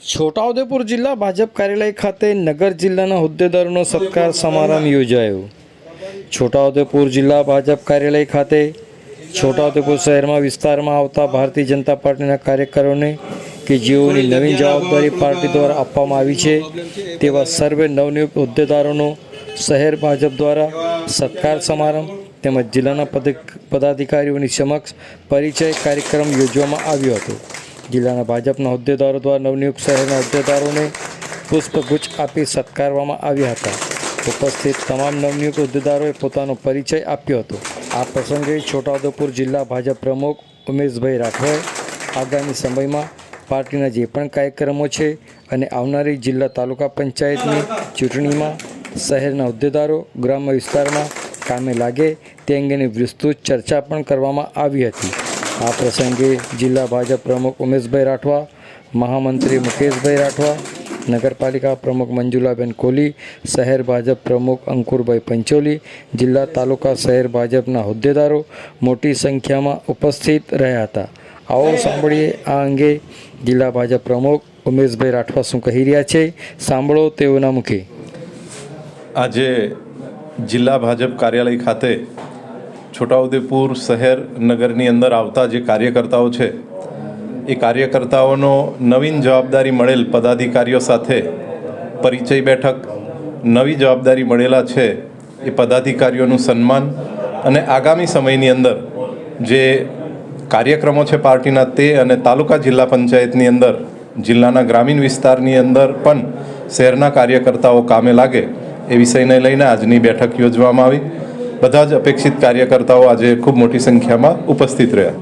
છોટાઉદેપુર જિલ્લા ભાજપ કાર્યાલય ખાતે નગર જિલ્લાના હોદ્દેદારોનો સત્કાર સમારંભ યોજાયો। છોટાઉદેપુર જિલ્લા ભાજપ કાર્યાલય ખાતે છોટાઉદેપુર શહેરમાં વિસ્તારમાં આવતા ભારતીય જનતા પાર્ટીના કાર્યકરોને કે જેઓની નવીન જવાબદારી પાર્ટી દ્વારા આપવામાં આવી છે તેવા સર્વે નવનિયુક્ત હોદ્દેદારોનો શહેર ભાજપ દ્વારા સત્કાર સમારંભ તેમજ જિલ્લાના પદાધિકારીઓની સમક્ષ પરિચય કાર્યક્રમ યોજવામાં આવ્યો હતો। જિલ્લાના ભાજપના હોદ્દેદારો દ્વારા નવનિયુક્ત શહેરના હોદ્દેદારોને પુષ્પગુચ્છ આપી સત્કારવામાં આવ્યા હતા। ઉપસ્થિત તમામ નવનિયુક્ત હોદ્દેદારોએ પોતાનો પરિચય આપ્યો હતો। આ પ્રસંગે છોટાઉદેપુર જિલ્લા ભાજપ પ્રમુખ ઉમેશભાઈ રાઠવાએ આગામી સમયમાં પાર્ટીના જે પણ કાર્યક્રમો છે અને આવનારી જિલ્લા તાલુકા પંચાયતની ચૂંટણીમાં શહેરના હોદ્દેદારો ગ્રામ્ય વિસ્તારમાં કામે લાગે તે અંગેની વિસ્તૃત ચર્ચા પણ કરવામાં આવી હતી। આ પ્રસંગે જિલ્લા ભાજપ પ્રમુખ ઉમેશભાઈ રાઠવા, મહામંત્રી મુકેશભાઈ રાઠવા, નગરપાલિકા પ્રમુખ મંજુલાબેન કોલી, શહેર ભાજપ પ્રમુખ અંકુરભાઈ પંચોલી, જિલ્લા તાલુકા શહેર ભાજપના હોદ્દેદારો મોટી સંખ્યામાં ઉપસ્થિત રહ્યા હતા। આવો સાંભળીએ આ અંગે જિલ્લા ભાજપ પ્રમુખ ઉમેશભાઈ રાઠવા શું કહી રહ્યા છે, સાંભળો તેઓના મુખે। આજે જિલ્લા ભાજપ કાર્યાલય ખાતે છોટાઉદેપુર શહેર નગરની અંદર આવતા જે કાર્યકર્તાઓ છે એ કાર્યકર્તાઓનો નવીન જવાબદારી મળેલ પદાધિકારીઓ સાથે પરિચય બેઠક, નવી જવાબદારી મળેલા છે એ પદાધિકારીઓનું સન્માન અને આગામી સમયની અંદર જે કાર્યક્રમો છે પાર્ટીના તે અને તાલુકા જિલ્લા પંચાયતની અંદર જિલ્લાના ગ્રામીણ વિસ્તારની અંદર પણ શહેરના કાર્યકર્તાઓ કામે લાગે એ વિષયને લઈને આજની બેઠક યોજવામાં આવી। બધા જ અપેક્ષિત કાર્યકર્તાઓ આજે ખૂબ મોટી સંખ્યામાં ઉપસ્થિત રહ્યા।